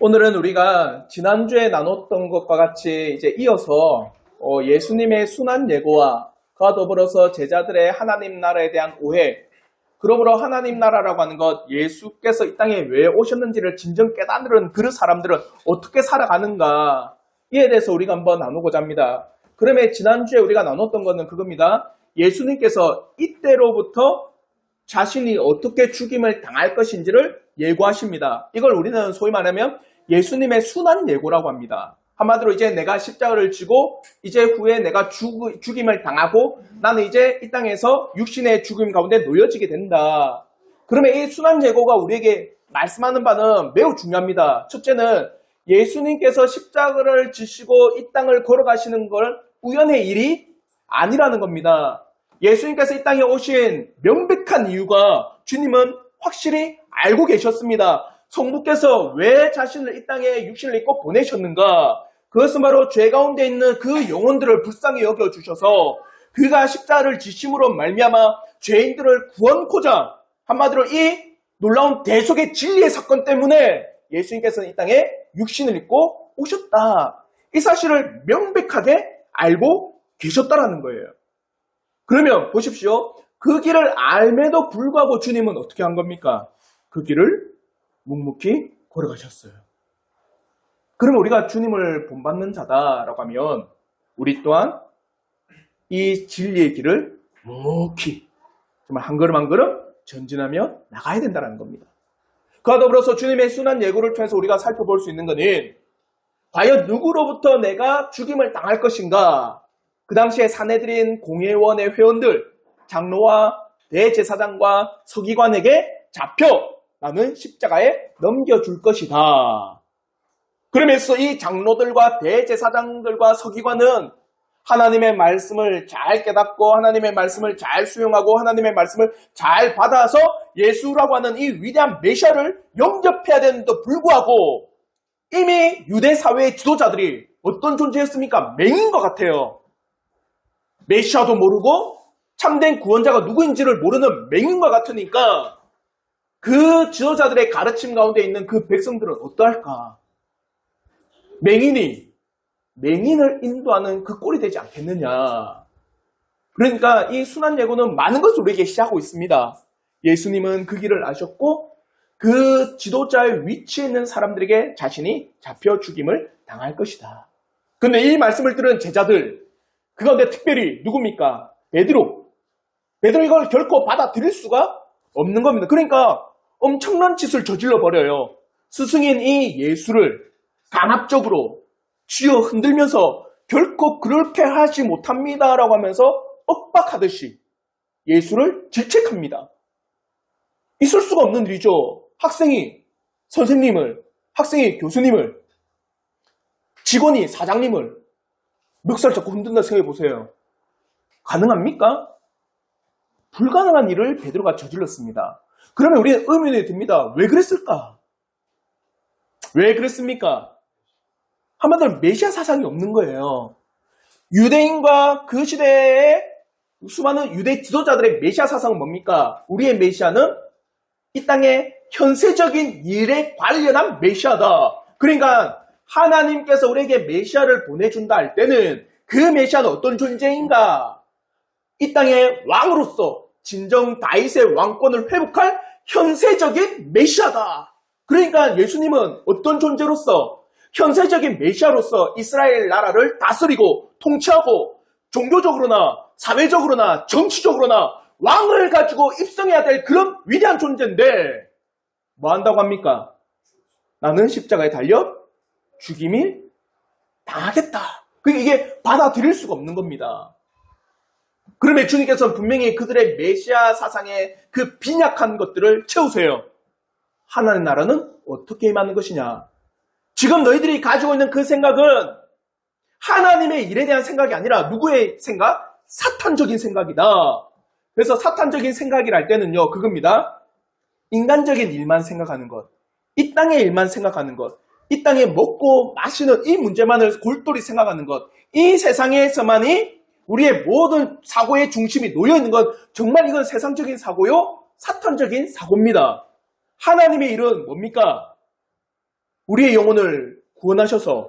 오늘은 우리가 지난주에 나눴던 것과 같이 이제 이어서 예수님의 순환 예고와 그와 더불어서 제자들의 하나님 나라에 대한 오해, 그러므로 하나님 나라라고 하는 것, 예수께서 이 땅에 왜 오셨는지를 진정 깨닫는 그 사람들은 어떻게 살아가는가, 이에 대해서 우리가 한번 나누고자 합니다. 그러면 지난주에 우리가 나눴던 것은 그겁니다. 예수님께서 이때로부터 자신이 어떻게 죽임을 당할 것인지를 예고하십니다. 이걸 우리는 소위 말하면 예수님의 순환 예고라고 합니다. 한마디로 이제 내가 십자가를 지고 이제 후에 내가 죽임을 당하고 나는 이제 이 땅에서 육신의 죽임 가운데 놓여지게 된다. 그러면 이 순환 예고가 우리에게 말씀하는 바는 매우 중요합니다. 첫째는 예수님께서 십자가를 지시고 이 땅을 걸어가시는 걸 우연의 일이 아니라는 겁니다. 예수님께서 이 땅에 오신 명백한 이유가 주님은 확실히 알고 계셨습니다. 성부께서 왜 자신을 이 땅에 육신을 입고 보내셨는가? 그것은 바로 죄 가운데 있는 그 영혼들을 불쌍히 여겨주셔서 그가 십자가를 지심으로 말미암아 죄인들을 구원코자, 한마디로 이 놀라운 대속의 진리의 사건 때문에 예수님께서는 이 땅에 육신을 입고 오셨다. 이 사실을 명백하게 알고 계셨다라는 거예요. 그러면 보십시오. 그 길을 알매도 불구하고 주님은 어떻게 한 겁니까? 그 길을 묵묵히 걸어가셨어요. 그러면 우리가 주님을 본받는 자다라고 하면 우리 또한 이 진리의 길을 묵묵히 정말 한 걸음 한 걸음 전진하며 나가야 된다는 겁니다. 그와 더불어서 주님의 순환 예고를 통해서 우리가 살펴볼 수 있는 것은 과연 누구로부터 내가 죽임을 당할 것인가? 그 당시에 사내들인 공회원의 회원들, 장로와 대제사장과 서기관에게 잡혀 나는 십자가에 넘겨줄 것이다. 그러면서 이 장로들과 대제사장들과 서기관은 하나님의 말씀을 잘 깨닫고 하나님의 말씀을 잘 수용하고 하나님의 말씀을 잘 받아서 예수라고 하는 이 위대한 메시아를 영접해야 되는데도 불구하고 이미 유대 사회의 지도자들이 어떤 존재였습니까? 맹인 것 같아요. 메시아도 모르고 참된 구원자가 누구인지를 모르는 맹인과 같으니까 그 지도자들의 가르침 가운데 있는 그 백성들은 어떠할까? 맹인을 인도하는 그 꼴이 되지 않겠느냐. 그러니까 이 순환 예고는 많은 것을 우리에게 시하고 있습니다. 예수님은 그 길을 아셨고 그 지도자의 위치에 있는 사람들에게 자신이 잡혀 죽임을 당할 것이다. 그런데 이 말씀을 들은 제자들, 그 가운데 특별히 누굽니까? 베드로 이걸 결코 받아들일 수가 없는 겁니다. 그러니까 엄청난 짓을 저질러 버려요. 스승인 이 예수를 강압적으로 쥐어 흔들면서 결코 그렇게 하지 못합니다라고 하면서 엇박하듯이 예수를 질책합니다. 있을 수가 없는 일이죠. 학생이 선생님을, 학생이 교수님을, 직원이 사장님을 멱살 잡고 흔든다 생각해 보세요. 가능합니까? 불가능한 일을 베드로가 저질렀습니다. 그러면 우리는 의문이 듭니다. 왜 그랬을까? 왜 그랬습니까? 한마디로 메시아 사상이 없는 거예요. 유대인과 그 시대의 수많은 유대 지도자들의 메시아 사상은 뭡니까? 우리의 메시아는 이 땅의 현세적인 일에 관련한 메시아다. 그러니까 하나님께서 우리에게 메시아를 보내준다 할 때는 그 메시아는 어떤 존재인가? 이 땅의 왕으로서 진정 다윗의 왕권을 회복할 현세적인 메시아다. 그러니까 예수님은 어떤 존재로서 현세적인 메시아로서 이스라엘 나라를 다스리고 통치하고 종교적으로나 사회적으로나 정치적으로나 왕을 가지고 입성해야 될 그런 위대한 존재인데 뭐 한다고 합니까? 나는 십자가에 달려 죽임을 당하겠다. 이게 받아들일 수가 없는 겁니다. 그러면 주님께서는 분명히 그들의 메시아 사상의 그 빈약한 것들을 채우세요. 하나님의 나라는 어떻게 임하는 것이냐? 지금 너희들이 가지고 있는 그 생각은 하나님의 일에 대한 생각이 아니라 누구의 생각? 사탄적인 생각이다. 그래서 사탄적인 생각이랄 때는요, 그겁니다. 인간적인 일만 생각하는 것, 이 땅의 일만 생각하는 것, 이 땅에 먹고 마시는 이 문제만을 골똘히 생각하는 것, 이 세상에서만이 우리의 모든 사고의 중심이 놓여있는 건 정말 이건 세상적인 사고요? 사탄적인 사고입니다. 하나님의 일은 뭡니까? 우리의 영혼을 구원하셔서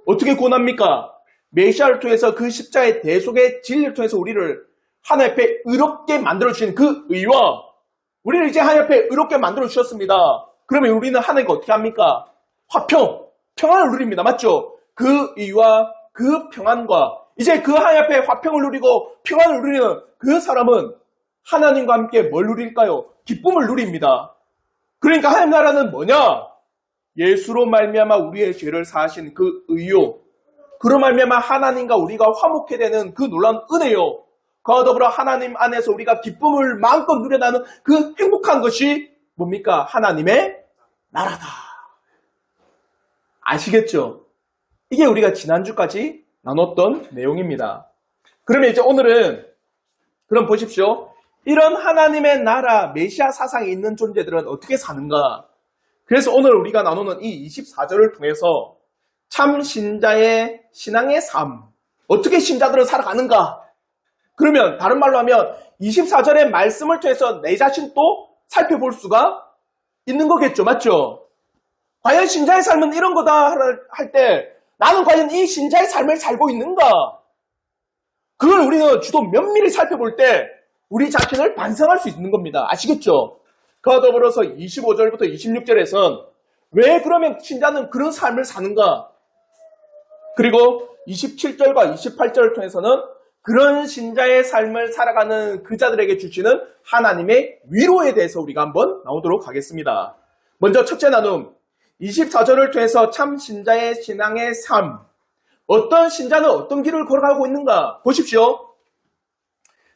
어떻게 구원합니까? 메시아를 통해서 그 십자가의 대속의 진리를 통해서 우리를 하나님 앞에 의롭게 만들어주신 그 의와 우리를 이제 하나님 앞에 의롭게 만들어주셨습니다. 그러면 우리는 하나님과 어떻게 합니까? 평안을 누립니다. 맞죠? 그 의와 그 평안과 이제 그 하나님 앞에 화평을 누리고 평안을 누리는 그 사람은 하나님과 함께 뭘 누릴까요? 기쁨을 누립니다. 그러니까 하나님 나라는 뭐냐? 예수로 말미암아 우리의 죄를 사하신 그 의요. 그로 말미암아 하나님과 우리가 화목해 되는 그 놀라운 은혜요. 그와 더불어 하나님 안에서 우리가 기쁨을 마음껏 누려나는 그 행복한 것이 뭡니까? 하나님의 나라다. 아시겠죠? 이게 우리가 지난주까지 나눴던 내용입니다. 그러면 이제 오늘은 그럼 보십시오. 이런 하나님의 나라, 메시아 사상이 있는 존재들은 어떻게 사는가? 그래서 오늘 우리가 나누는 이 24절을 통해서 참 신자의 신앙의 삶, 어떻게 신자들은 살아가는가? 그러면 다른 말로 하면 24절의 말씀을 통해서 내 자신도 살펴볼 수가 있는 거겠죠. 맞죠? 과연 신자의 삶은 이런 거다 할 때 나는 과연 이 신자의 삶을 살고 있는가? 그걸 우리는 주도 면밀히 살펴볼 때 우리 자신을 반성할 수 있는 겁니다. 아시겠죠? 그와 더불어서 25절부터 26절에선 왜 그러면 신자는 그런 삶을 사는가? 그리고 27절과 28절을 통해서는 그런 신자의 삶을 살아가는 그 자들에게 주시는 하나님의 위로에 대해서 우리가 한번 나오도록 하겠습니다. 먼저 첫째 나눔 24절을 통해서 참 신자의 신앙의 삶, 어떤 신자는 어떤 길을 걸어가고 있는가 보십시오.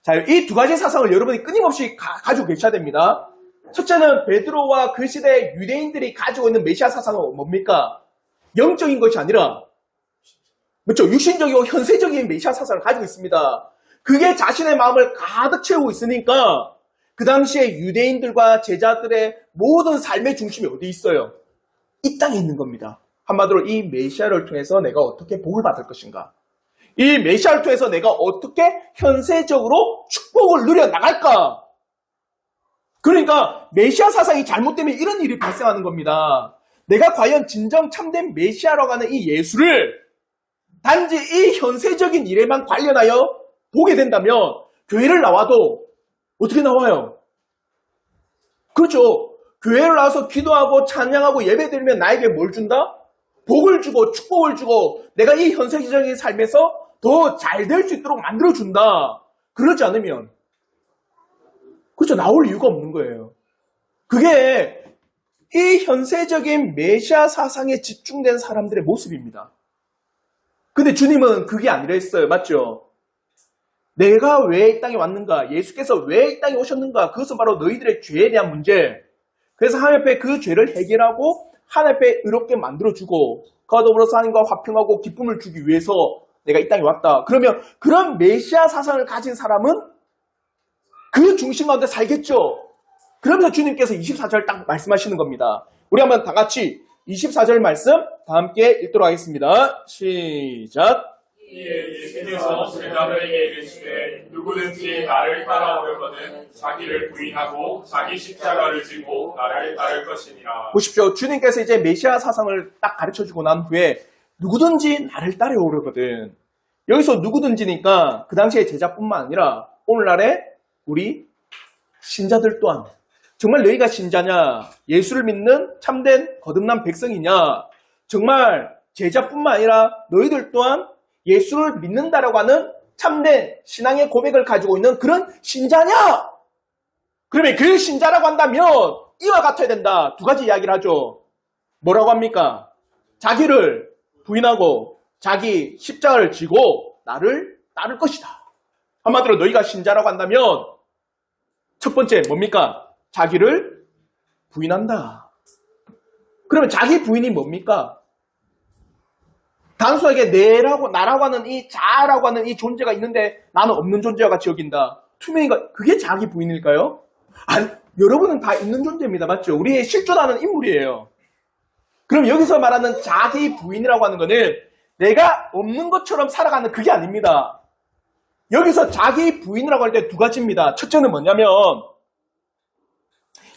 자, 이 두 가지 사상을 여러분이 끊임없이 가지고 계셔야 됩니다. 첫째는 베드로와 그 시대의 유대인들이 가지고 있는 메시아 사상은 뭡니까? 영적인 것이 아니라 그렇죠? 육신적이고 현세적인 메시아 사상을 가지고 있습니다. 그게 자신의 마음을 가득 채우고 있으니까 그 당시에 유대인들과 제자들의 모든 삶의 중심이 어디 있어요? 이 땅에 있는 겁니다. 한마디로 이 메시아를 통해서 내가 어떻게 복을 받을 것인가? 이 메시아를 통해서 내가 어떻게 현세적으로 축복을 누려나갈까? 그러니까 메시아 사상이 잘못되면 이런 일이 발생하는 겁니다. 내가 과연 진정 참된 메시아라고 하는 이 예수를 단지 이 현세적인 일에만 관련하여 보게 된다면 교회를 나와도 어떻게 나와요? 그렇죠. 교회를 나와서 기도하고 찬양하고 예배드리면 나에게 뭘 준다? 복을 주고 축복을 주고 내가 이 현세적인 삶에서 더 잘 될 수 있도록 만들어준다. 그러지 않으면 그렇죠. 나올 이유가 없는 거예요. 그게 이 현세적인 메시아 사상에 집중된 사람들의 모습입니다. 근데 주님은 그게 아니라 했어요. 맞죠? 내가 왜 이 땅에 왔는가? 예수께서 왜 이 땅에 오셨는가? 그것은 바로 너희들의 죄에 대한 문제. 그래서 하나님 앞에 그 죄를 해결하고 하나님 앞에 의롭게 만들어주고 그와 더불어서 하나님과 화평하고 기쁨을 주기 위해서 내가 이 땅에 왔다. 그러면 그런 메시아 사상을 가진 사람은 그 중심 가운데 살겠죠. 그러면서 주님께서 24절 딱 말씀하시는 겁니다. 우리 한번 다 같이 24절 말씀 다 함께 읽도록 하겠습니다. 시작. 예수께서 제자들에게 이르시되 누구든지 나를 따라오려거든 자기를 부인하고 자기 십자가를 지고 나를 따를 것이니라. 보십시오. 주님께서 이제 메시아 사상을 딱 가르쳐주고 난 후에 누구든지 나를 따라오려거든. 여기서 누구든지니까 그 당시의 제자뿐만 아니라 오늘날의 우리 신자들 또한 정말 너희가 신자냐? 예수를 믿는 참된 거듭난 백성이냐? 정말 제자뿐만 아니라 너희들 또한 예수를 믿는다라고 하는 참된 신앙의 고백을 가지고 있는 그런 신자냐? 그러면 그 신자라고 한다면 이와 같아야 된다. 두 가지 이야기를 하죠. 뭐라고 합니까? 자기를 부인하고 자기 십자가를 지고 나를 따를 것이다. 한마디로 너희가 신자라고 한다면 첫 번째 뭡니까? 자기를 부인한다. 그러면 자기 부인이 뭡니까? 단순하게 나라고 하는 이 자라고 하는 이 존재가 있는데 나는 없는 존재와 같이 여긴다. 투명이가 그게 자기 부인일까요? 아니, 여러분은 다 있는 존재입니다. 맞죠? 우리의 실존하는 인물이에요. 그럼 여기서 말하는 자기 부인이라고 하는 거는 내가 없는 것처럼 살아가는 그게 아닙니다. 여기서 자기 부인이라고 할 때 두 가지입니다. 첫째는 뭐냐면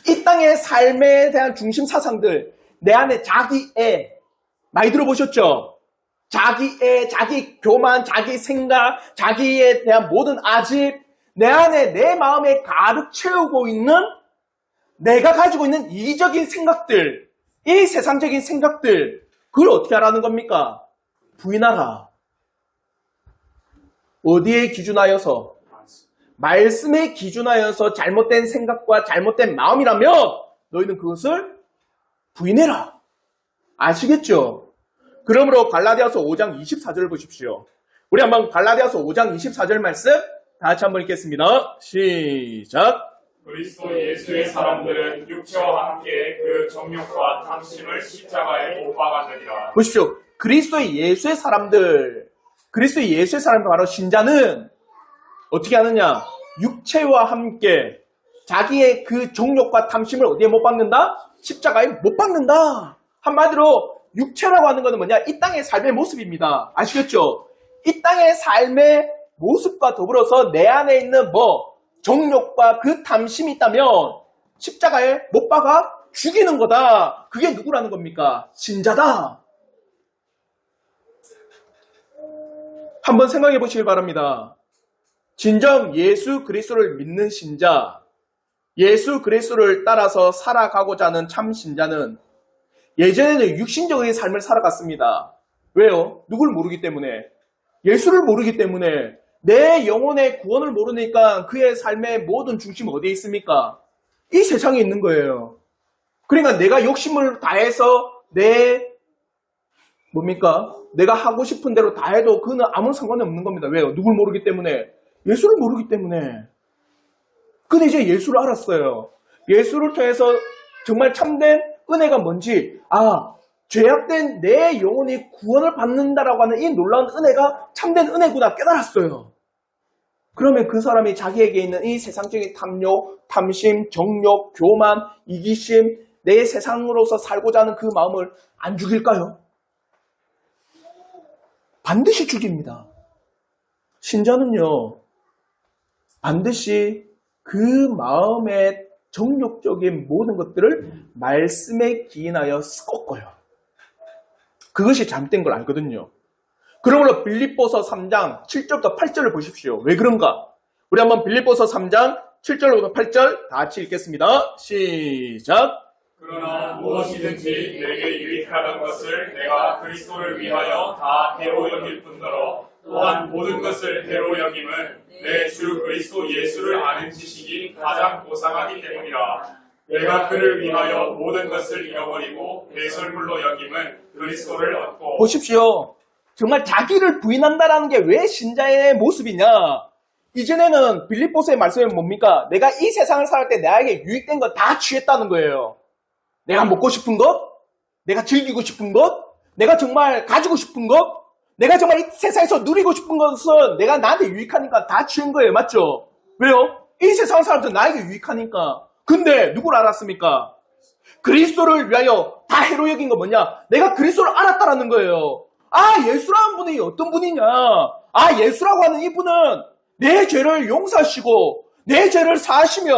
이 땅의 삶에 대한 중심 사상들, 내 안에 자기애, 많이 들어보셨죠? 자기 교만, 자기 생각, 자기에 대한 모든 아집, 내 안에, 내 마음에 가득 채우고 있는 내가 가지고 있는 이기적인 생각들, 이 세상적인 생각들, 그걸 어떻게 하라는 겁니까? 부인하라. 어디에 기준하여서? 말씀에 기준하여서 잘못된 생각과 잘못된 마음이라면 너희는 그것을 부인해라. 아시겠죠? 그러므로 갈라디아서 5장 24절을 보십시오. 우리 한번 갈라디아서 5장 24절 말씀 다 같이 한번 읽겠습니다. 시작. 그리스도 예수의 사람들은 육체와 함께 그 정욕과 탐심을 십자가에 못 박았느니라. 보십시오. 그리스도의 예수의 사람들, 바로 신자는 어떻게 하느냐? 육체와 함께 자기의 그 정욕과 탐심을 어디에 못 박는다? 십자가에 못 박는다. 한마디로 육체라고 하는 것은 뭐냐? 이 땅의 삶의 모습입니다. 아시겠죠? 이 땅의 삶의 모습과 더불어서 내 안에 있는 정욕과 그 탐심이 있다면 십자가에 못 박아 죽이는 거다. 그게 누구라는 겁니까? 신자다. 한번 생각해 보시길 바랍니다. 진정 예수 그리스도를 믿는 신자, 예수 그리스도를 따라서 살아가고자 하는 참 신자는 예전에는 육신적인 삶을 살아갔습니다. 왜요? 누굴 모르기 때문에. 예수를 모르기 때문에. 내 영혼의 구원을 모르니까 그의 삶의 모든 중심은 어디에 있습니까? 이 세상에 있는 거예요. 그러니까 내가 욕심을 다해서 내가 하고 싶은 대로 다 해도 그는 아무 상관이 없는 겁니다. 왜요? 누굴 모르기 때문에. 예수를 모르기 때문에. 근데 이제 예수를 알았어요. 예수를 통해서 정말 참된 은혜가 뭔지, 죄악된 내 영혼이 구원을 받는다라고 하는 이 놀라운 은혜가 참된 은혜구나 깨달았어요. 그러면 그 사람이 자기에게 있는 이 세상적인 탐욕, 탐심, 정욕, 교만, 이기심, 내 세상으로서 살고자 하는 그 마음을 안 죽일까요? 반드시 죽입니다. 신자는요, 반드시 그 마음의 정욕적인 모든 것들을 말씀에 기인하여 꺾어요. 그것이 잘못된 걸 알거든요. 그러므로 빌립보서 3장 7절부터 8절을 보십시오. 왜 그런가? 우리 한번 빌립보서 3장 7절부터 8절 다 같이 읽겠습니다. 시작. 그러나 무엇이든지 내게 유익하던 것을 내가 그리스도를 위하여 다 해로 여길 뿐더러 또한 모든 것을 해로 여김은 내 주 그리스도 예수를 아는 지식이 가장 고상하기 때문이라. 내가 그를 위하여 모든 것을 잃어버리고 배설물로 여김은 그리스도를 얻고. 보십시오. 정말 자기를 부인한다라는 게 왜 신자의 모습이냐? 이전에는 빌립보서의 말씀은 뭡니까? 내가 이 세상을 살 때 나에게 유익된 거 다 취했다는 거예요. 내가 먹고 싶은 것, 내가 즐기고 싶은 것, 내가 정말 가지고 싶은 것, 내가 정말 이 세상에서 누리고 싶은 것은 내가 나한테 유익하니까 다 취한 거예요. 맞죠? 왜요? 이 세상 사람들 나에게 유익하니까. 근데 누굴 알았습니까? 그리스도를 위하여 다 해로 여긴 거 뭐냐? 내가 그리스도를 알았다라는 거예요. 예수라는 분이 어떤 분이냐? 예수라고 하는 이분은 내 죄를 용서하시고 내 죄를 사하시며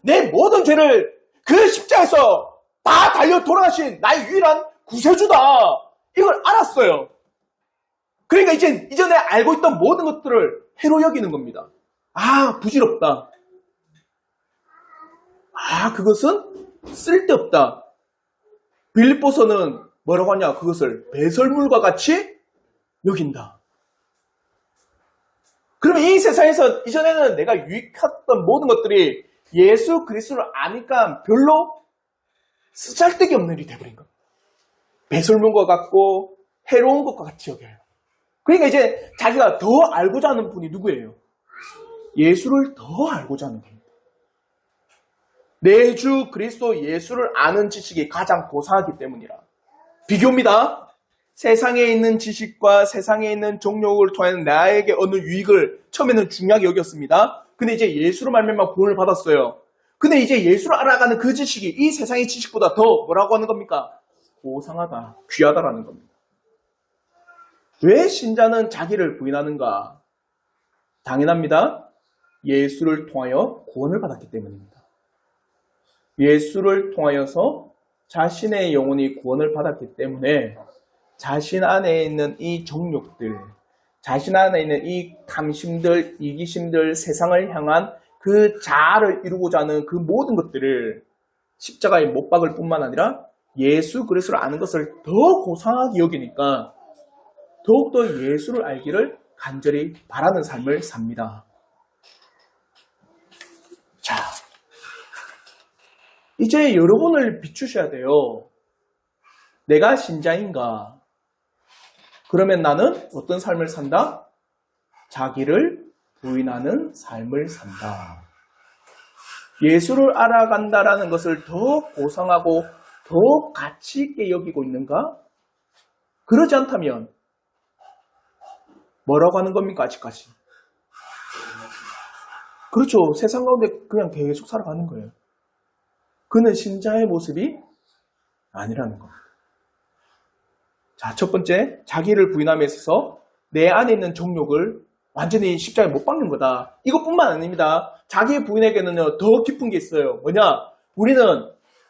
내 모든 죄를 그 십자에서 다 달려 돌아가신 나의 유일한 구세주다. 이걸 알았어요. 그러니까 이전에 알고 있던 모든 것들을 해로 여기는 겁니다. 부질없다. 그것은 쓸데없다. 빌립보서는 뭐라고 하냐? 그것을 배설물과 같이 여긴다. 그러면 이 세상에서 이전에는 내가 유익했던 모든 것들이 예수 그리스도를 아니까 별로 쓰잘데기 없는 일이 돼버린 겁니다. 배설물과 같고 해로운 것과 같이 여겨요. 그러니까 이제 자기가 더 알고자 하는 분이 누구예요? 예수를 더 알고자 하는 분입니다. 내 주 그리스도 예수를 아는 지식이 가장 고상하기 때문이라. 비교입니다. 세상에 있는 지식과 세상에 있는 정욕을 통해 나에게 얻는 유익을 처음에는 중요하게 여겼습니다. 근데 이제 예수로 말미암아 구원을 받았어요. 근데 이제 예수를 알아가는 그 지식이 이 세상의 지식보다 더 뭐라고 하는 겁니까? 고상하다, 귀하다라는 겁니다. 왜 신자는 자기를 부인하는가? 당연합니다. 예수를 통하여 구원을 받았기 때문입니다. 예수를 통하여서 자신의 영혼이 구원을 받았기 때문에 자신 안에 있는 이 정욕들, 자신 안에 있는 이 탐심들, 이기심들, 세상을 향한 그 자아를 이루고자 하는 그 모든 것들을 십자가에 못 박을 뿐만 아니라 예수 그리스도를 아는 것을 더 고상하게 여기니까 더욱더 예수를 알기를 간절히 바라는 삶을 삽니다. 자, 이제 여러분을 비추셔야 돼요. 내가 신자인가? 그러면 나는 어떤 삶을 산다? 자기를 부인하는 삶을 산다. 예수를 알아간다라는 것을 더 고상하고 더 가치 있게 여기고 있는가? 그러지 않다면 뭐라고 하는 겁니까, 아직까지? 그렇죠. 세상 가운데 그냥 계속 살아가는 거예요. 그는 신자의 모습이 아니라는 겁니다. 자, 첫 번째, 자기를 부인함에 있어서 내 안에 있는 정욕을 완전히 십자가에 못 박는 거다. 이것뿐만 아닙니다. 자기 부인에게는요, 더 깊은 게 있어요. 뭐냐? 우리는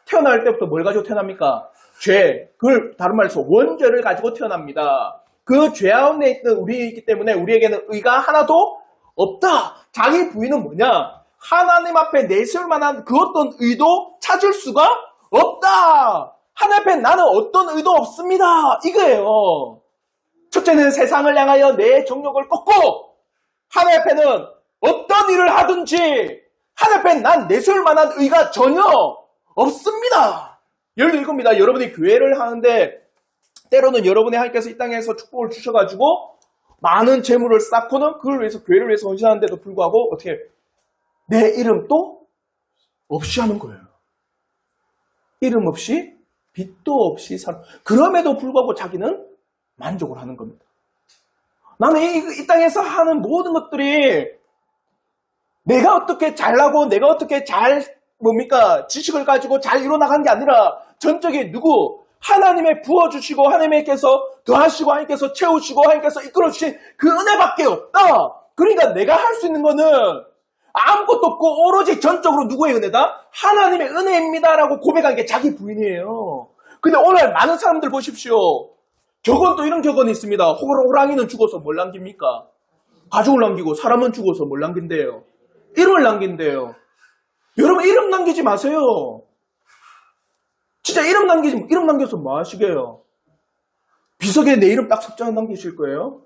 태어날 때부터 뭘 가지고 태어납니까? 죄. 그걸 다른 말로 해서 원죄를 가지고 태어납니다. 그 죄 가운데 있는 우리이기 때문에 우리에게는 의가 하나도 없다. 자기 부인은 뭐냐? 하나님 앞에 내세울 만한 그 어떤 의도 찾을 수가 없다. 하나님 앞에 나는 어떤 의도 없습니다. 이거예요. 첫째는 세상을 향하여 내 정욕을 꺾고 하나님 앞에는 어떤 일을 하든지 하나님 앞에 난 내세울 만한 의가 전혀 없습니다. 예를 들어 이겁니다. 여러분이 교회를 하는데 때로는 여러분의 하나님께서 이 땅에서 축복을 주셔가지고 많은 재물을 쌓고는 그걸 위해서 교회를 위해서 헌신하는데도 불구하고 어떻게 내 이름도 없이 하는 거예요. 이름 없이 빚도 없이 사는 그럼에도 불구하고 자기는 만족을 하는 겁니다. 나는 이 땅에서 하는 모든 것들이 내가 어떻게 잘나고 내가 어떻게 지식을 가지고 잘 이뤄나가는 게 아니라 전적인 누구? 하나님의 부어주시고 하나님께서 더하시고 하나님께서 채우시고 하나님께서 이끌어주신 그 은혜밖에 없다. 그러니까 내가 할 수 있는 거는 아무것도 없고 오로지 전적으로 누구의 은혜다? 하나님의 은혜입니다라고 고백한 게 자기 부인이에요. 근데 오늘 많은 사람들 보십시오. 격언도 이런 격언이 있습니다. 호랑이는 죽어서 뭘 남깁니까? 가족을 남기고 사람은 죽어서 뭘 남긴대요? 이름을 남긴대요. 여러분 이름 남기지 마세요. 진짜 이름 남겨서 뭐 하시게요? 비석에 내 이름 딱 석장 남기실 거예요?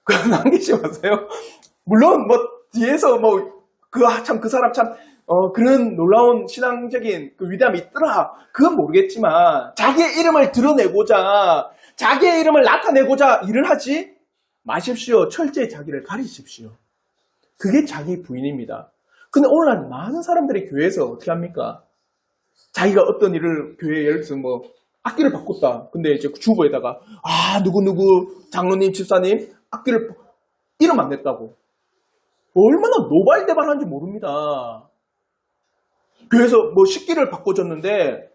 그럼 남기지 마세요. 물론 뒤에서 그 사람 참 그런 놀라운 신앙적인 그 위대함이 있더라. 그건 모르겠지만 자기의 이름을 드러내고자 자기의 이름을 나타내고자 일을 하지 마십시오. 철저히 자기를 가리십시오. 그게 자기 부인입니다. 근데 오늘날 많은 사람들이 교회에서 어떻게 합니까? 자기가 어떤 일을 교회에 예를 들어서 악기를 바꿨다. 근데 이제 주보에다가 누구 장로님 집사님 악기를 이름 안 냈다고. 얼마나 노발대발한지 모릅니다. 교회에서 식기를 바꿔줬는데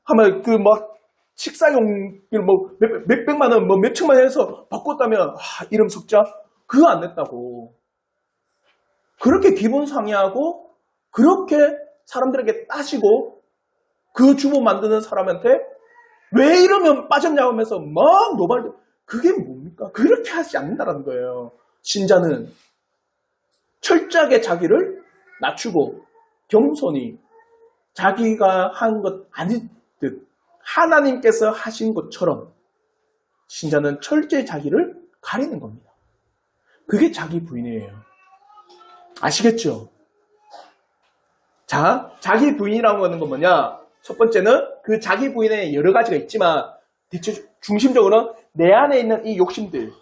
하면 식사용 몇백만 원 몇천만 원 해서 바꿨다면 이름 석자 그거 안 냈다고. 그렇게 기분 상해하고 그렇게 사람들에게 따지고 그 주보 만드는 사람한테 왜 이러면 빠졌냐고 하면서 막 노발 그게 뭡니까? 그렇게 하지 않는다는 거예요. 신자는 철저하게 자기를 낮추고 겸손히 자기가 한 것 아닌 듯 하나님께서 하신 것처럼 신자는 철저히 자기를 가리는 겁니다. 그게 자기 부인이에요. 아시겠죠? 자, 자기 부인이라고 하는 건 뭐냐? 첫 번째는 그 자기 부인에 여러 가지가 있지만 대체 중심적으로는 내 안에 있는 이 욕심들,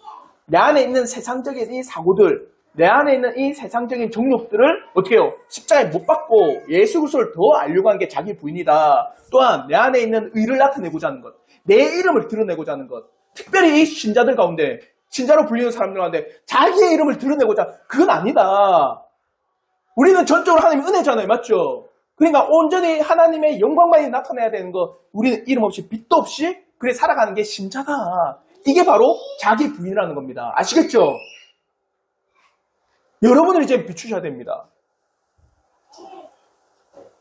내 안에 있는 세상적인 이 사고들, 내 안에 있는 이 세상적인 정욕들을 어떻게 해요? 십자가에 못 박고 예수 그리스도를 더 알려고 하는 게 자기 부인이다. 또한 내 안에 있는 의를 나타내고자 하는 것, 내 이름을 드러내고자 하는 것. 특별히 이 신자들 가운데, 신자로 불리는 사람들 가운데 자기의 이름을 드러내고자 그건 아니다. 우리는 전적으로 하나님의 은혜잖아요. 맞죠? 그러니까 온전히 하나님의 영광만이 나타내야 되는 거 우리는 이름 없이 빚도 없이 그래 살아가는 게 신자다. 이게 바로 자기 부인이라는 겁니다. 아시겠죠? 여러분을 이제 비추셔야 됩니다.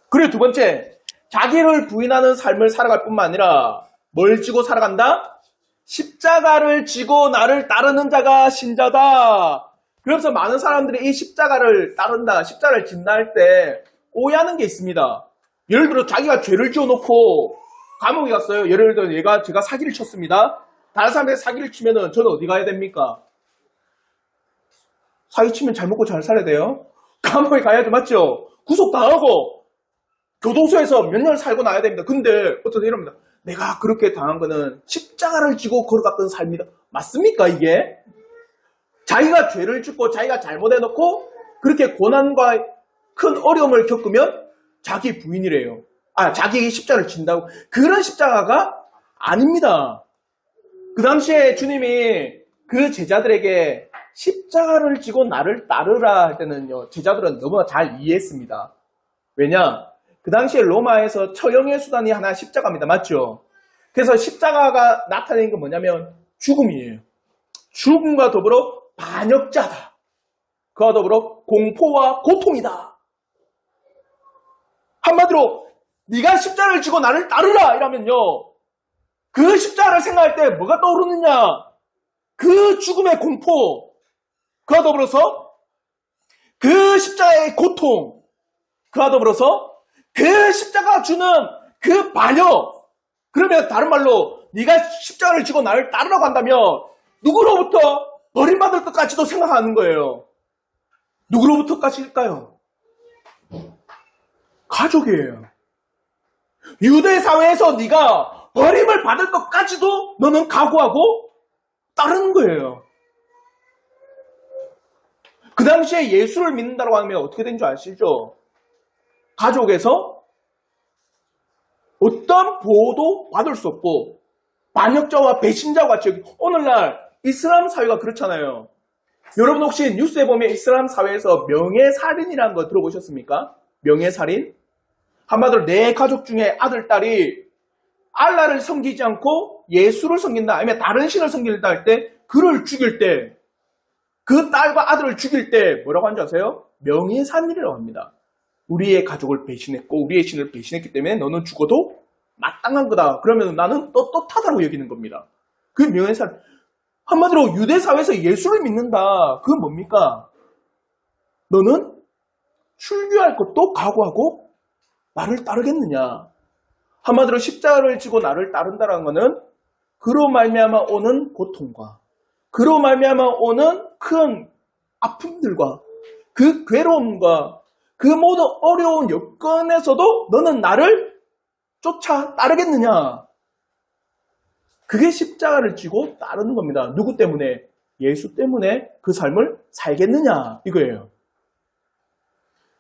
그리고 두 번째, 자기를 부인하는 삶을 살아갈 뿐만 아니라 뭘 지고 살아간다? 십자가를 지고 나를 따르는 자가 신자다. 그래서 많은 사람들이 이 십자가를 따른다, 십자가를 진다 할 때 오해하는 게 있습니다. 예를 들어 자기가 죄를 지어놓고 감옥에 갔어요. 예를 들어 제가 사기를 쳤습니다. 다른 사람들이 사기를 치면은 저는 어디 가야 됩니까? 사기 치면 잘 먹고 잘 살아야 돼요. 감옥에 가야죠, 맞죠? 구속당하고 교도소에서 몇 년 살고 나야 됩니다. 근데 어떤 이럽니다. 내가 그렇게 당한 거는 십자가를 지고 걸어갔던 삶이다. 맞습니까, 이게? 자기가 죄를 짓고 자기가 잘못해놓고 그렇게 고난과 큰 어려움을 겪으면 자기 부인이래요. 자기 십자가를 진다고. 그런 십자가가 아닙니다. 그 당시에 주님이 그 제자들에게 십자가를 지고 나를 따르라 할 때는요, 제자들은 너무나 잘 이해했습니다. 왜냐? 그 당시에 로마에서 처형의 수단이 하나 십자가입니다. 맞죠? 그래서 십자가가 나타내는 건 뭐냐면 죽음이에요. 죽음과 더불어 반역자다. 그와 더불어 공포와 고통이다. 한마디로 네가 십자가를 지고 나를 따르라 이러면요, 그 십자가를 생각할 때 뭐가 떠오르느냐? 그 죽음의 공포, 그와 더불어서 그 십자가의 고통, 그와 더불어서 그 십자가가 주는 그 반역. 그러면 다른 말로 네가 십자가를 지고 나를 따르라고 한다면 누구로부터 버림받을 것까지도 생각하는 거예요. 누구로부터까지일까요? 가족이에요. 유대 사회에서 네가 버림을 받을 것까지도 너는 각오하고 따르는 거예요. 그 당시에 예수를 믿는다고 하면 어떻게 된 줄 아시죠? 가족에서 어떤 보호도 받을 수 없고 반역자와 배신자와 같이, 오늘날 이슬람 사회가 그렇잖아요. 여러분 혹시 뉴스에 보면 이슬람 사회에서 명예살인이라는 거 들어보셨습니까? 명예살인? 한마디로 내 가족 중에 아들, 딸이 알라를 섬기지 않고 예수를 섬긴다, 아니면 다른 신을 섬긴다 할 때, 그를 죽일 때, 그 딸과 아들을 죽일 때 뭐라고 하는지 아세요? 명예살인이라고 합니다. 우리의 가족을 배신했고 우리의 신을 배신했기 때문에 너는 죽어도 마땅한 거다. 그러면 나는 떳떳하다고 여기는 겁니다. 그 명예살인. 한마디로 유대 사회에서 예수를 믿는다. 그건 뭡니까? 너는 출교할 것도 각오하고 나를 따르겠느냐? 한마디로 십자가를 지고 나를 따른다는 것은 그로 말미암아 오는 고통과 그로 말미암아 오는 큰 아픔들과 그 괴로움과 그 모든 어려운 여건에서도 너는 나를 쫓아 따르겠느냐? 그게 십자가를 지고 따르는 겁니다. 누구 때문에? 예수 때문에 그 삶을 살겠느냐? 이거예요.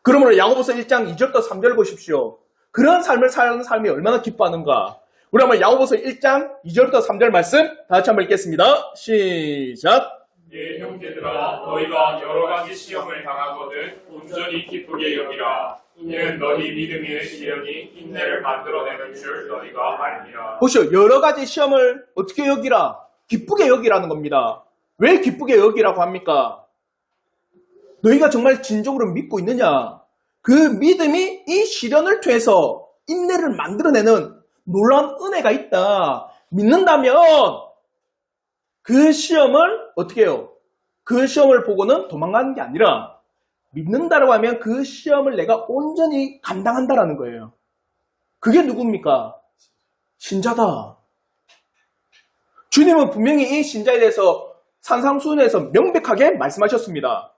그러므로 야고보서 1장 2절부터 3절 보십시오. 그런 삶을 사는 삶이 얼마나 기뻐하는가? 우리 한번 야고보서 1장 2절부터 3절 말씀 다 같이 한번 읽겠습니다. 시작! 예, 형제들아, 너희가 여러 가지 시험을 당하거든 온전히 기쁘게 여기라. 이는 너희 믿음의 시련이 인내를 만들어내는 줄 너희가 알리라. 보시오. 여러 가지 시험을 어떻게 여기라? 기쁘게 여기라는 겁니다. 왜 기쁘게 여기라고 합니까? 너희가 정말 진정으로 믿고 있느냐? 그 믿음이 이 시련을 통해서 인내를 만들어내는 놀라운 은혜가 있다. 믿는다면 그 시험을 어떻게 해요? 그 시험을 보고는 도망가는 게 아니라 믿는다라고 하면 그 시험을 내가 온전히 감당한다라는 거예요. 그게 누굽니까? 신자다. 주님은 분명히 이 신자에 대해서 산상수훈에서 명백하게 말씀하셨습니다.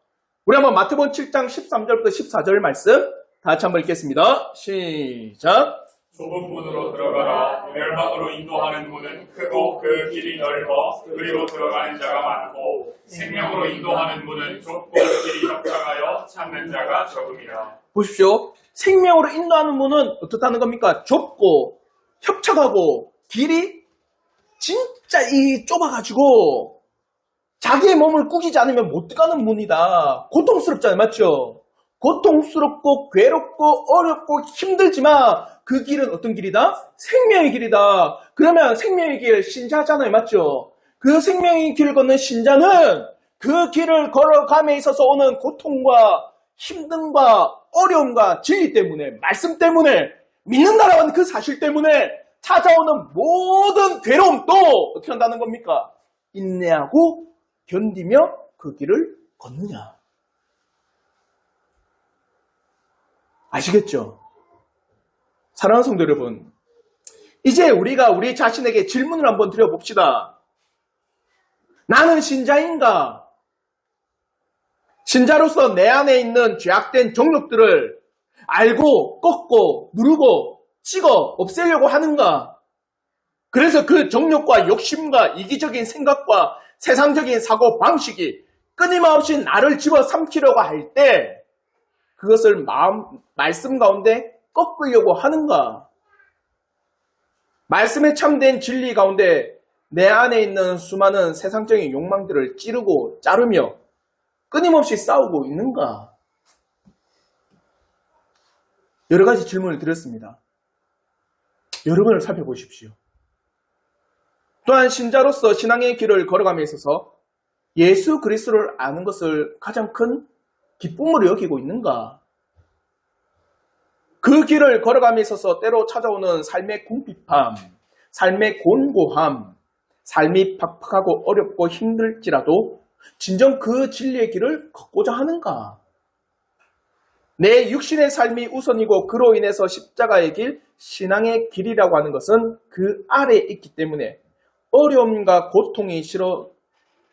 우리 한번 마태복음 7장 13절부터 14절 말씀 다 같이 한번 읽겠습니다. 시작! 좁은 문으로 들어가라. 멸망으로 인도하는 문은 크고 그 길이 넓어 그리로 들어가는 자가 많고 생명으로 인도하는 문은 좁고 길이 협착하여 찾는 자가 적음이라. 보십시오. 생명으로 인도하는 문은 어떻다는 겁니까? 좁고 협착하고 길이 진짜 좁아가지고 자기의 몸을 꾸기지 않으면 못 들어가는 문이다. 고통스럽잖아요. 맞죠? 고통스럽고 괴롭고 어렵고 힘들지만 그 길은 어떤 길이다? 생명의 길이다. 그러면 생명의 길 신자잖아요. 맞죠? 그 생명의 길을 걷는 신자는 그 길을 걸어감에 있어서 오는 고통과 힘듦과 어려움과 진리 때문에, 말씀 때문에, 믿는다라는 그 사실 때문에 찾아오는 모든 괴로움도 어떻게 한다는 겁니까? 인내하고 견디며 그 길을 걷느냐. 아시겠죠? 사랑하는 성도 여러분, 이제 우리가 우리 자신에게 질문을 한번 드려봅시다. 나는 신자인가? 신자로서 내 안에 있는 죄악된 정욕들을 알고 꺾고 누르고 찍어 없애려고 하는가? 그래서 그 정욕과 욕심과 이기적인 생각과 세상적인 사고 방식이 끊임없이 나를 집어삼키려고 할 때 그것을 말씀 가운데 꺾으려고 하는가? 말씀에 참된 진리 가운데 내 안에 있는 수많은 세상적인 욕망들을 찌르고 자르며 끊임없이 싸우고 있는가? 여러 가지 질문을 드렸습니다. 여러분을 살펴보십시오. 또한 신자로서 신앙의 길을 걸어감에 있어서 예수 그리스도를 아는 것을 가장 큰 기쁨으로 여기고 있는가? 그 길을 걸어감에 있어서 때로 찾아오는 삶의 궁핍함, 삶의 곤고함, 삶이 팍팍하고 어렵고 힘들지라도 진정 그 진리의 길을 걷고자 하는가? 내 육신의 삶이 우선이고 그로 인해서 십자가의 길, 신앙의 길이라고 하는 것은 그 아래에 있기 때문에 어려움과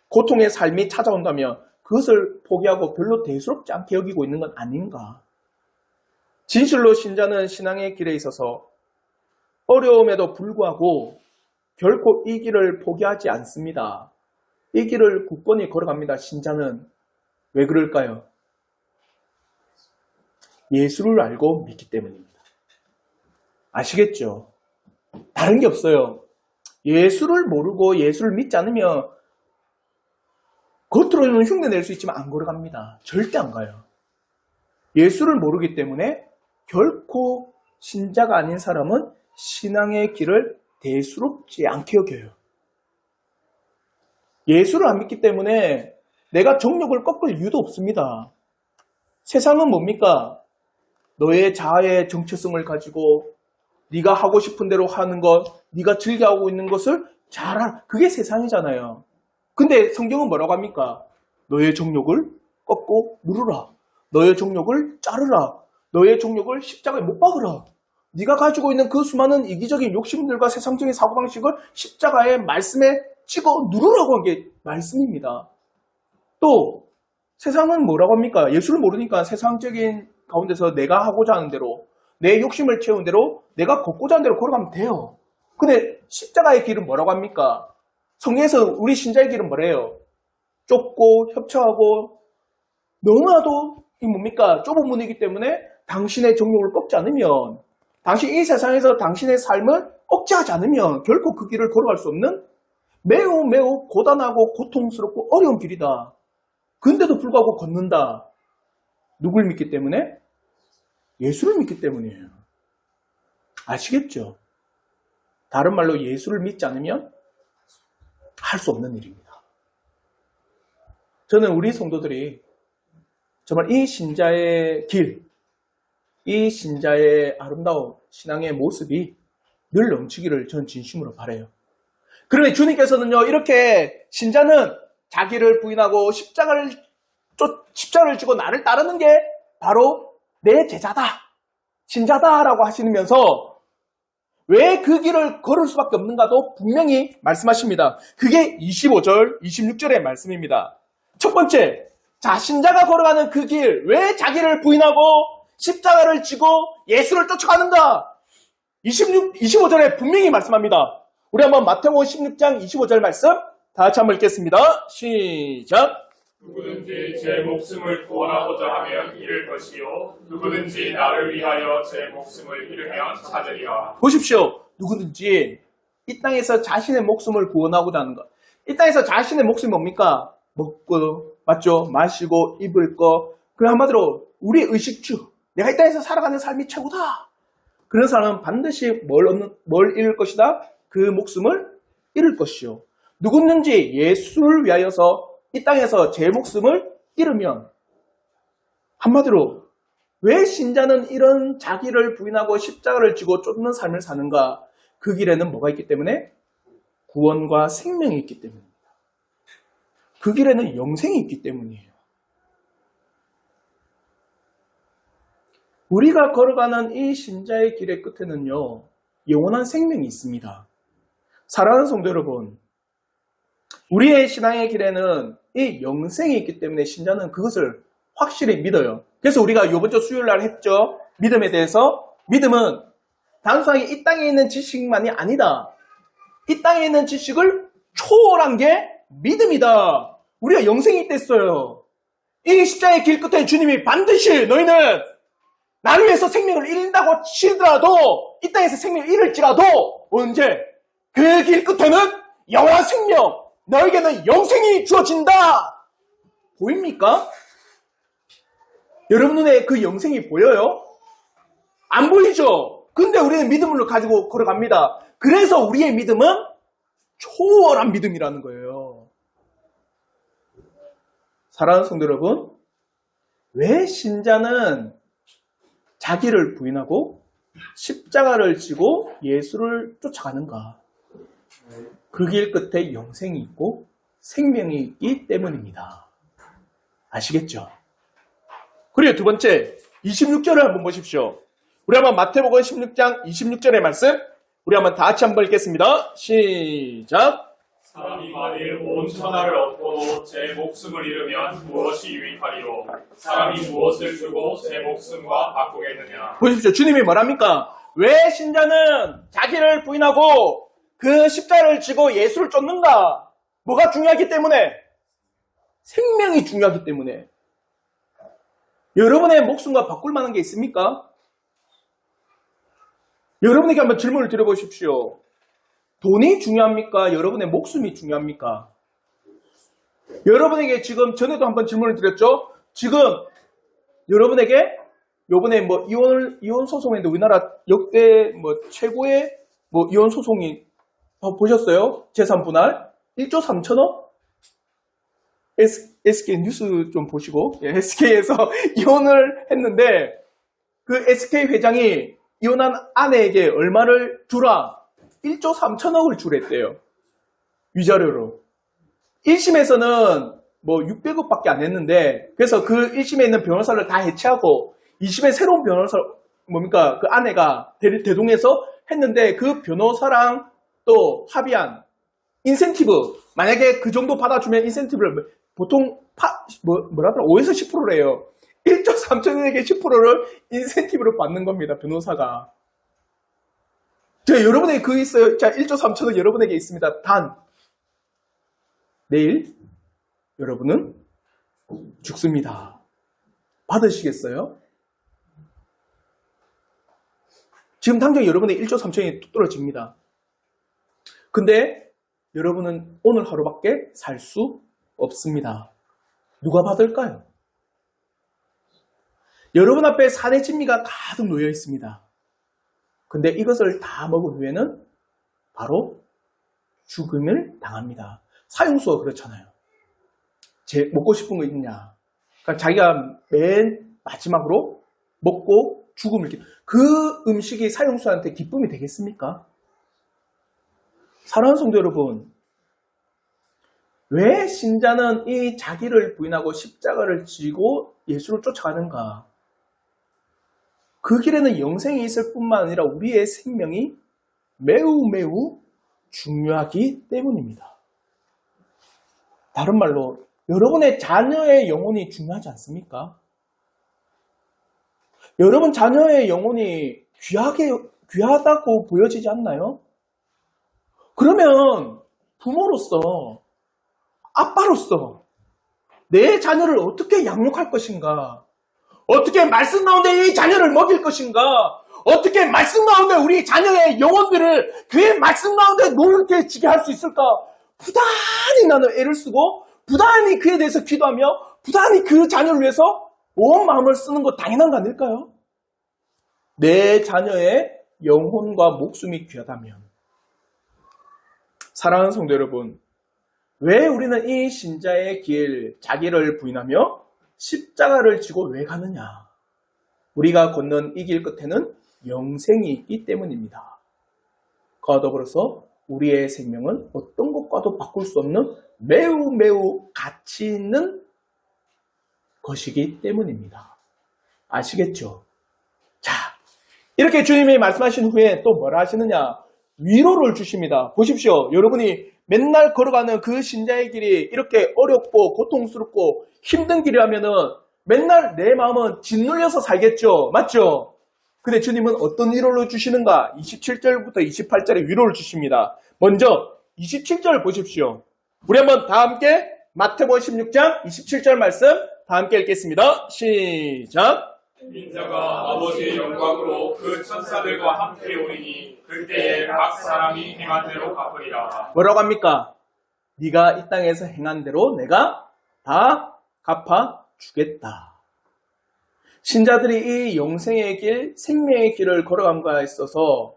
고통의 삶이 찾아온다면 그것을 포기하고 별로 대수롭지 않게 여기고 있는 건 아닌가? 진실로 신자는 신앙의 길에 있어서 어려움에도 불구하고 결코 이 길을 포기하지 않습니다. 이 길을 굳건히 걸어갑니다. 신자는 왜 그럴까요? 예수를 알고 믿기 때문입니다. 아시겠죠? 다른 게 없어요. 예수를 모르고 예수를 믿지 않으면 겉으로는 흉내 낼 수 있지만 안 걸어갑니다. 절대 안 가요. 예수를 모르기 때문에 결코 신자가 아닌 사람은 신앙의 길을 대수롭지 않게 여겨요. 예수를 안 믿기 때문에 내가 정욕을 꺾을 이유도 없습니다. 세상은 뭡니까? 너의 자아의 정체성을 가지고 네가 하고 싶은 대로 하는 것, 네가 즐겨하고 있는 것을 잘하라. 그게 세상이잖아요. 근데 성경은 뭐라고 합니까? 너의 정욕을 꺾고 누르라. 너의 정욕을 자르라. 너의 정욕을 십자가에 못 박으라. 네가 가지고 있는 그 수많은 이기적인 욕심들과 세상적인 사고방식을 십자가의 말씀에 찍어 누르라고 한 게 말씀입니다. 또 세상은 뭐라고 합니까? 예수를 모르니까 세상적인 가운데서 내가 하고자 하는 대로 내 욕심을 채운 대로 내가 걷고자 하는 대로 걸어가면 돼요. 근데 십자가의 길은 뭐라고 합니까? 성경에서 우리 신자의 길은 뭐래요? 좁고 협착하고 너무나도 이 뭡니까? 좁은 문이기 때문에 당신의 정욕을 꺾지 않으면 당신 이 세상에서 당신의 삶을 억제하지 않으면 결코 그 길을 걸어갈 수 없는 매우 매우 고단하고 고통스럽고 어려운 길이다. 근데도 불구하고 걷는다. 누굴 믿기 때문에? 예수를 믿기 때문이에요. 아시겠죠? 다른 말로 예수를 믿지 않으면 할 수 없는 일입니다. 저는 우리 성도들이 정말 이 신자의 길, 이 신자의 아름다운 신앙의 모습이 늘 넘치기를 전 진심으로 바라요. 그런데 주님께서는요, 이렇게 신자는 자기를 부인하고 십자가를 지고 나를 따르는 게 바로 내 제자다, 신자다라고 하시면서 왜 그 길을 걸을 수밖에 없는가도 분명히 말씀하십니다. 그게 25절, 26절의 말씀입니다. 첫 번째, 자, 신자가 걸어가는 그 길, 왜 자기를 부인하고 십자가를 지고 예수를 쫓아가는가? 25절에 분명히 말씀합니다. 우리 한번 마태복음 16장 25절 말씀 다 같이 한번 읽겠습니다. 시작! 누구든지 제 목숨을 구원하고자 하면 잃을 것이요 누구든지 나를 위하여 제 목숨을 잃으면 찾으리라. 보십시오. 누구든지 이 땅에서 자신의 목숨을 구원하고자 하는 것. 이 땅에서 자신의 목숨이 뭡니까? 먹고, 맞죠? 마시고, 입을 거. 그 한마디로 우리 의식주. 내가 이 땅에서 살아가는 삶이 최고다. 그런 사람은 반드시 뭘 잃을 것이다? 그 목숨을 잃을 것이요. 누구든지 예수를 위하여서 이 땅에서 제 목숨을 잃으면, 한마디로 왜 신자는 이런 자기를 부인하고 십자가를 지고 쫓는 삶을 사는가? 그 길에는 뭐가 있기 때문에? 구원과 생명이 있기 때문입니다. 그 길에는 영생이 있기 때문이에요. 우리가 걸어가는 이 신자의 길의 끝에는요, 영원한 생명이 있습니다. 사랑하는 성도 여러분, 우리의 신앙의 길에는 이 영생이 있기 때문에 신자는 그것을 확실히 믿어요. 그래서 우리가 이번 주 수요일 날 했죠. 믿음에 대해서. 믿음은 단순하게 이 땅에 있는 지식만이 아니다. 이 땅에 있는 지식을 초월한 게 믿음이다. 우리가 영생이 있댔어요. 이 십자가의 길 끝에 주님이 반드시 너희는 나를 위해서 생명을 잃는다고 치더라도 이 땅에서 생명을 잃을지라도 언제? 그 길 끝에는 영원한 생명, 너에게는 영생이 주어진다. 보입니까? 여러분 눈에 그 영생이 보여요? 안 보이죠? 근데 우리는 믿음을 가지고 걸어갑니다. 그래서 우리의 믿음은 초월한 믿음이라는 거예요. 사랑하는 성도 여러분, 왜 신자는 자기를 부인하고 십자가를 지고 예수를 쫓아가는가? 그 길 끝에 영생이 있고 생명이 있기 때문입니다. 아시겠죠? 그리고 두 번째, 26절을 한번 보십시오. 우리 한번 마태복음 16장 26절의 말씀, 우리 한번 다 같이 한번 읽겠습니다. 시작! 사람이 만일 온 천하를 얻고도 제 목숨을 잃으면 무엇이 유익하리요? 사람이 무엇을 주고 제 목숨과 바꾸겠느냐? 보십시오. 주님이 뭐랍니까? 왜 신자는 자기를 부인하고 그 십자가를 지고 예수를 쫓는가? 뭐가 중요하기 때문에? 생명이 중요하기 때문에. 여러분의 목숨과 바꿀 만한 게 있습니까? 여러분에게 한번 질문을 드려보십시오. 돈이 중요합니까? 여러분의 목숨이 중요합니까? 여러분에게 지금 전에도 한번 질문을 드렸죠? 지금 여러분에게 요번에 뭐 이혼 소송인데 우리나라 역대 뭐 최고의 뭐 이혼 소송이 보셨어요? 재산 분할 1조 3천억? SK 뉴스 좀 보시고, SK에서 이혼을 했는데 그 SK 회장이 이혼한 아내에게 얼마를 주라? 1조 3천억을 주랬대요. 위자료로. 1심에서는 뭐 600억밖에 안 했는데, 그래서 그 1심에 있는 변호사를 다 해체하고 2심에 새로운 변호사, 뭡니까? 그 아내가 대동해서 했는데 그 변호사랑 또 합의한 인센티브, 만약에 그 정도 받아주면 인센티브를 보통 뭐라더라? 5에서 10%래요. 1조 3천억에게 10%를 인센티브로 받는 겁니다. 변호사가. 자, 여러분에게 그거 있어요. 자, 1조 3천억 여러분에게 있습니다. 단 내일 여러분은 죽습니다. 받으시겠어요? 지금 당장 여러분의 1조 3천억이 뚝 떨어집니다. 근데 여러분은 오늘 하루밖에 살 수 없습니다. 누가 받을까요? 여러분 앞에 산의 진미가 가득 놓여 있습니다. 근데 이것을 다 먹은 후에는 바로 죽음을 당합니다. 사형수가 그렇잖아요. 먹고 싶은 거 있냐? 그러니까 자기가 맨 마지막으로 먹고 죽음을 그 음식이 사형수한테 기쁨이 되겠습니까? 사랑하는 성도 여러분, 왜 신자는 이 자기를 부인하고 십자가를 지고 예수를 쫓아가는가? 그 길에는 영생이 있을 뿐만 아니라 우리의 생명이 매우 중요하기 때문입니다. 다른 말로 여러분의 자녀의 영혼이 중요하지 않습니까? 여러분 자녀의 영혼이 귀하다고 보여지지 않나요? 그러면 부모로서, 아빠로서 내 자녀를 어떻게 양육할 것인가? 어떻게 말씀 가운데 이 자녀를 먹일 것인가? 어떻게 말씀 가운데 우리 자녀의 영혼들을 그의 말씀 가운데 노력해 지게 할 수 있을까? 부단히 나는 애를 쓰고 부단히 그에 대해서 기도하며 부단히 그 자녀를 위해서 온 마음을 쓰는 것 당연한 거 아닐까요? 내 자녀의 영혼과 목숨이 귀하다면. 사랑하는 성도 여러분, 왜 우리는 이 신자의 길, 자기를 부인하며 십자가를 지고 왜 가느냐? 우리가 걷는 이 길 끝에는 영생이 있기 때문입니다. 그와 더불어서 우리의 생명은 어떤 것과도 바꿀 수 없는 매우 매우 가치 있는 것이기 때문입니다. 아시겠죠? 자, 이렇게 주님이 말씀하신 후에 또 뭐라 하시느냐? 위로를 주십니다. 보십시오. 여러분이 맨날 걸어가는 그 신자의 길이 이렇게 어렵고 고통스럽고 힘든 길이라면은 맨날 내 마음은 짓눌려서 살겠죠. 맞죠? 근데 주님은 어떤 위로를 주시는가? 27절부터 28절에 위로를 주십니다. 먼저 27절 보십시오. 우리 한번 다 함께 마태복음 16장 27절 말씀 다 함께 읽겠습니다. 시작. 인자가 아버지의 영광으로 그 천사들과 함께 오리니 그때에 각 사람이 행한 대로 갚으리라. 뭐라고 합니까? 네가 이 땅에서 행한 대로 내가 다 갚아주겠다. 신자들이 이 영생의 길, 생명의 길을 걸어감과 있어서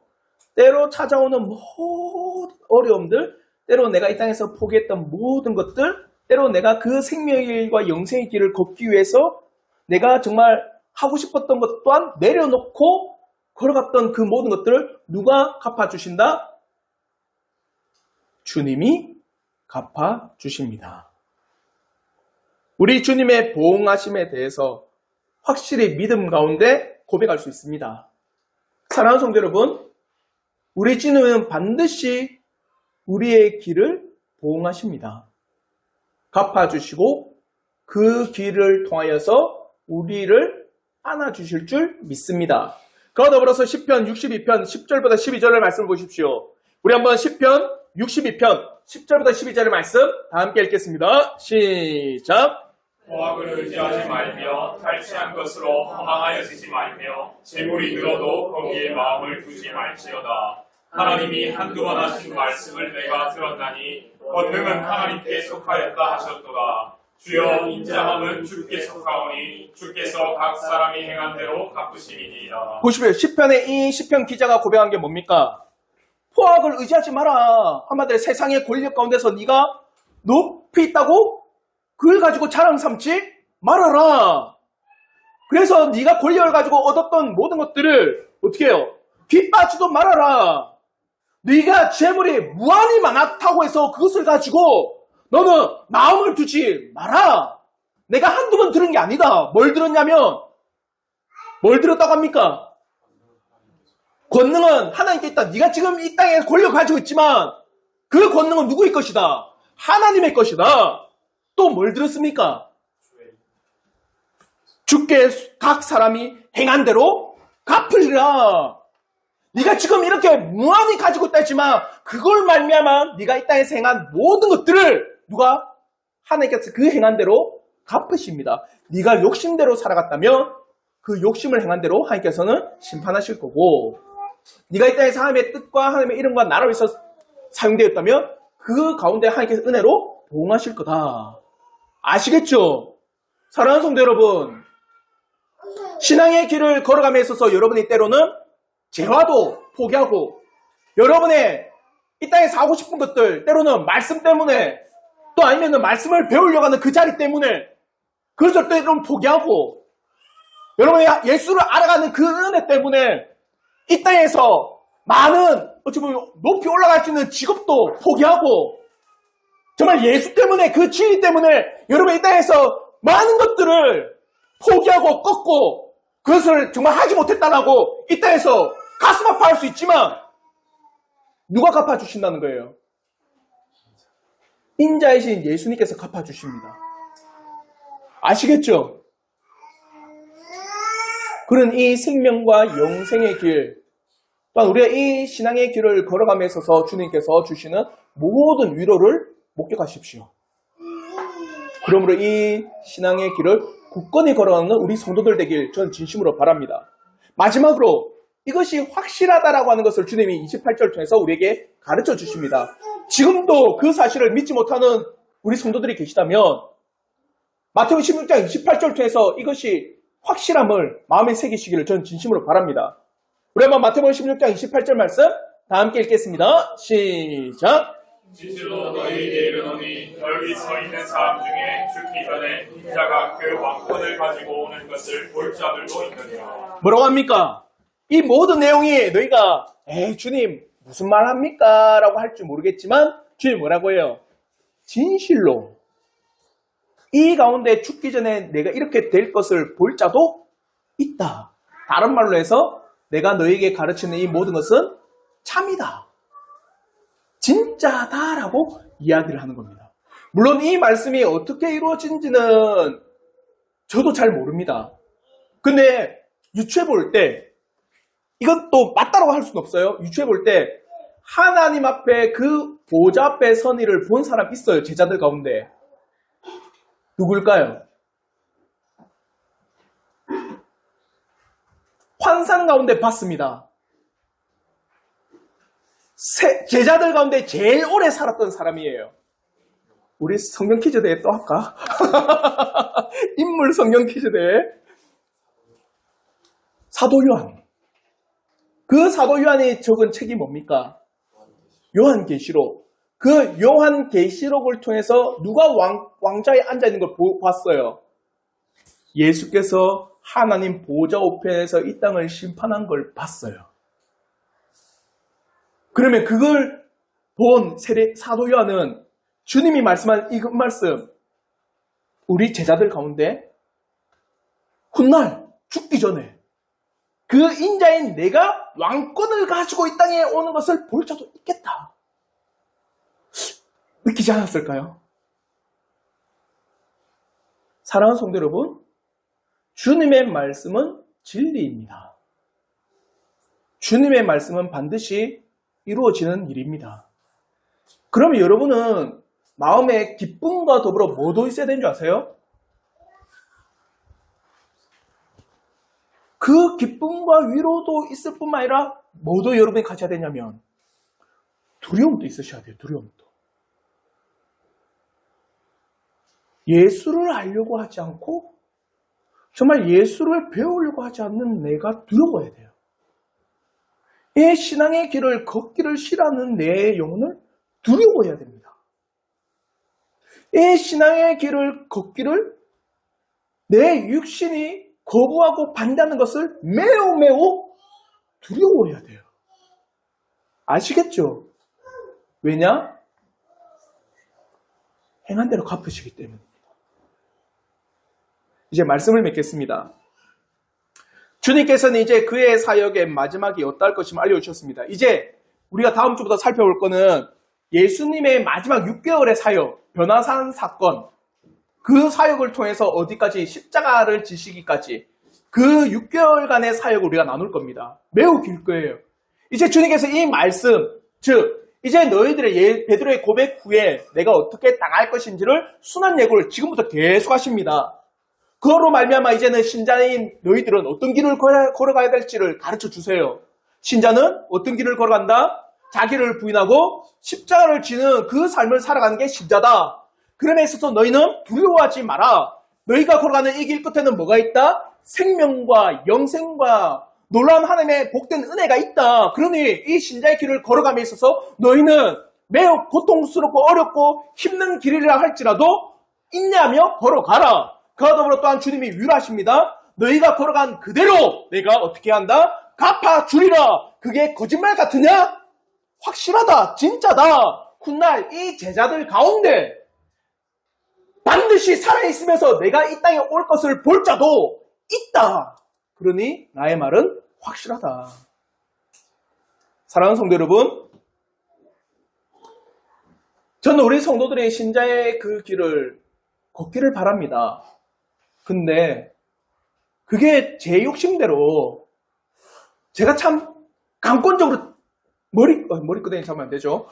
때로 찾아오는 모든 어려움들, 때로 내가 이 땅에서 포기했던 모든 것들, 때로 내가 그 생명의 길과 영생의 길을 걷기 위해서 내가 정말 하고 싶었던 것 또한 내려놓고 걸어갔던 그 모든 것들을 누가 갚아주신다? 주님이 갚아주십니다. 우리 주님의 보응하심에 대해서 확실히 믿음 가운데 고백할 수 있습니다. 사랑하는 성도 여러분, 우리 주님은 반드시 우리의 길을 보응하십니다. 갚아주시고 그 길을 통하여서 우리를 안아주실 줄 믿습니다. 그와 더불어서 시편 62편 10절부터 12절을 말씀 보십시오. 우리 한번 시편 62편 10절부터 12절의 말씀 다 함께 읽겠습니다. 시작. 모압을 의지하지 말며 탈취한 것으로 허망하여지지 말며 재물이 늘어도 거기에 마음을 두지 말지어다. 하나님이 한두 번 하신 말씀을 내가 들었나니 권능은 하나님께 속하였다 하셨도다. 주여 인자함은 주께 속하오니 주께서 각 사람이 행한 대로 갚으시리이다. 보십시오. 시편의 이 시편 기자가 고백한 게 뭡니까? 포악을 의지하지 마라. 한마디로 세상의 권력 가운데서 네가 높이 있다고 그걸 가지고 자랑 삼지 말아라. 그래서 네가 권력을 가지고 얻었던 모든 것들을 어떻게 해요? 뒷받지도 말아라. 네가 재물이 무한히 많았다고 해서 그것을 가지고 너는 마음을 두지 마라. 내가 한두 번 들은 게 아니다. 뭘 들었냐면 뭘 들었다고 합니까? 권능은 하나님께 있다. 네가 지금 이 땅에 권력을 가지고 있지만 그 권능은 누구의 것이다? 하나님의 것이다. 또 뭘 들었습니까? 주께 각 사람이 행한 대로 갚으리라. 네가 지금 이렇게 무한히 가지고 있다 했지만 그걸 말미암아 네가 이 땅에서 행한 모든 것들을 누가? 하나님께서 그 행한 대로 갚으십니다. 네가 욕심대로 살아갔다면 그 욕심을 행한 대로 하나님께서는 심판하실 거고, 네가 이 땅에서 하나님의 뜻과 하나님의 이름과 나라로 위해서 사용되었다면 그 가운데 하나님께서 은혜로 보응하실 거다. 아시겠죠? 사랑하는 성도 여러분, 신앙의 길을 걸어감에 있어서 여러분이 때로는 재화도 포기하고 여러분의 이 땅에서 하고 싶은 것들, 때로는 말씀 때문에 또 아니면 말씀을 배우려고 하는 그 자리 때문에 그것을 때로는 포기하고 여러분이 예수를 알아가는 그 은혜 때문에 이 땅에서 많은 어찌 보면 높이 올라갈 수 있는 직업도 포기하고 정말 예수 때문에 그 진리 때문에 여러분 이 땅에서 많은 것들을 포기하고 꺾고 그것을 정말 하지 못했다라고 이 땅에서 가슴 아파할 수 있지만 누가 갚아주신다는 거예요? 인자이신 예수님께서 갚아주십니다. 아시겠죠? 그런 이 생명과 영생의 길, 또한 우리가 이 신앙의 길을 걸어감에 있어서 주님께서 주시는 모든 위로를 목격하십시오. 그러므로 이 신앙의 길을 굳건히 걸어가는 우리 성도들 되길 전 진심으로 바랍니다. 마지막으로 이것이 확실하다라고 하는 것을 주님이 28절 통해서 우리에게 가르쳐 주십니다. 지금도 그 사실을 믿지 못하는 우리 성도들이 계시다면 마태복음 16장 28절 통해서 이것이 확실함을 마음에 새기시기를 전 진심으로 바랍니다. 우리 한번 마태복음 16장 28절 말씀 다 함께 읽겠습니다. 시작. 진실로 너희에게 이르노니 여기 서 있는 사람 중에 죽기 전에 인자가 그 왕권을 가지고 오는 것을 볼 자들도 있느니라. 뭐라고 합니까? 이 모든 내용이 너희가 주님 무슨 말 합니까? 라고 할 줄 모르겠지만 주님 뭐라고 해요? 진실로 이 가운데 죽기 전에 내가 이렇게 될 것을 볼 자도 있다. 다른 말로 해서 내가 너에게 가르치는 이 모든 것은 참이다. 진짜다라고 이야기를 하는 겁니다. 물론 이 말씀이 어떻게 이루어진지는 저도 잘 모릅니다. 근데 유추해 볼 때 이건 또 맞다라고 할 수는 없어요. 유추해 볼 때 하나님 앞에 그 보좌 앞에 선 이를 본 사람 있어요. 제자들 가운데. 누굴까요? 환상 가운데 봤습니다. 제자들 가운데 제일 오래 살았던 사람이에요. 우리 성경 퀴즈 대회 또 할까? 인물 성경 퀴즈 대회. 사도 요한. 그 사도 요한이 적은 책이 뭡니까? 요한계시록. 그 요한계시록을 통해서 누가 왕좌에 앉아있는 걸 봤어요? 예수께서 하나님 보좌 우편에서 이 땅을 심판한 걸 봤어요. 그러면 그걸 본 사도 요한은 주님이 말씀한 이 말씀, 우리 제자들 가운데 훗날 죽기 전에 그 인자인 내가 왕권을 가지고 이 땅에 오는 것을 볼 자도 있겠다. 느끼지 않았을까요? 사랑하는 성도 여러분, 주님의 말씀은 진리입니다. 주님의 말씀은 반드시 이루어지는 일입니다. 그러면 여러분은 마음에 기쁨과 더불어 뭐도 있어야 되는 줄 아세요? 그 기쁨과 위로도 있을 뿐만 아니라 뭐도 여러분이 가져야 되냐면 두려움도 있으셔야 돼요. 두려움도. 예수를 알려고 하지 않고 정말 예수를 배우려고 하지 않는 내가 두려워야 돼요. 이 신앙의 길을 걷기를 싫어하는 내 영혼을 두려워해야 됩니다. 이 신앙의 길을 걷기를 내 육신이 거부하고 반대하는 것을 매우 매우 두려워해야 돼요. 아시겠죠? 왜냐? 행한 대로 갚으시기 때문입니다. 이제 말씀을 맺겠습니다. 주님께서는 이제 그의 사역의 마지막이 어떨 것임을 알려주셨습니다. 이제 우리가 다음 주부터 살펴볼 거는 예수님의 마지막 6개월의 사역, 변화산 사건, 그 사역을 통해서 어디까지 십자가를 지시기까지 그 6개월간의 사역을 우리가 나눌 겁니다. 매우 길 거예요. 이제 주님께서 이 말씀, 즉 이제 너희들의 베드로의 고백 후에 내가 어떻게 당할 것인지를 순한 예고를 지금부터 계속 하십니다. 그거로 말미암아 이제는 신자인 너희들은 어떤 길을 걸어가야 될지를 가르쳐 주세요. 신자는 어떤 길을 걸어간다? 자기를 부인하고 십자가를 지는 그 삶을 살아가는 게 신자다. 그럼에 있어서 너희는 두려워하지 마라. 너희가 걸어가는 이 길 끝에는 뭐가 있다? 생명과 영생과 놀라운 하나님의 복된 은혜가 있다. 그러니 이 신자의 길을 걸어감에 있어서 너희는 매우 고통스럽고 어렵고 힘든 길이라 할지라도 인내하며 걸어가라. 그와 더불어 또한 주님이 위로하십니다. 너희가 걸어간 그대로 내가 어떻게 한다? 갚아주리라. 그게 거짓말 같으냐? 확실하다. 진짜다. 훗날 이 제자들 가운데 반드시 살아있으면서 내가 이 땅에 올 것을 볼 자도 있다. 그러니 나의 말은 확실하다. 사랑하는 성도 여러분, 저는 우리 성도들의 신자의 그 길을 걷기를 바랍니다. 근데 그게 제 욕심대로 제가 참 강권적으로 머리끄댕이 잡으면 안 되죠.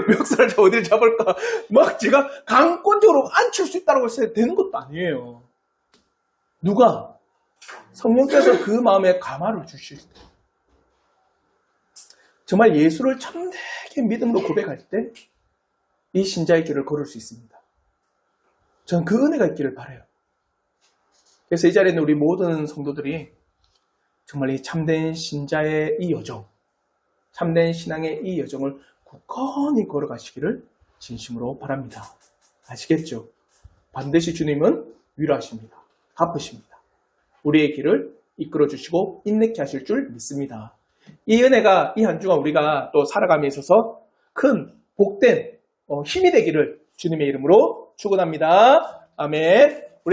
멱살을 어디를 잡을까 막 제가 강권적으로 앉힐 수 있다고 해서 되는 것도 아니에요. 누가? 성령께서 그 마음에 감화를 주실 때 정말 예수를 참되게 믿음으로 고백할 때 이 신자의 길을 걸을 수 있습니다. 저는 그 은혜가 있기를 바라요. 그래서 이 자리에 있는 우리 모든 성도들이 정말 이 참된 신자의 이 여정, 참된 신앙의 이 여정을 굳건히 걸어가시기를 진심으로 바랍니다. 아시겠죠? 반드시 주님은 위로하십니다. 갚으십니다. 우리의 길을 이끌어 주시고 인내케 하실 줄 믿습니다. 이 은혜가 이 한 주간 우리가 또 살아감에 있어서 큰 복된 힘이 되기를 주님의 이름으로 축원합니다. 아멘.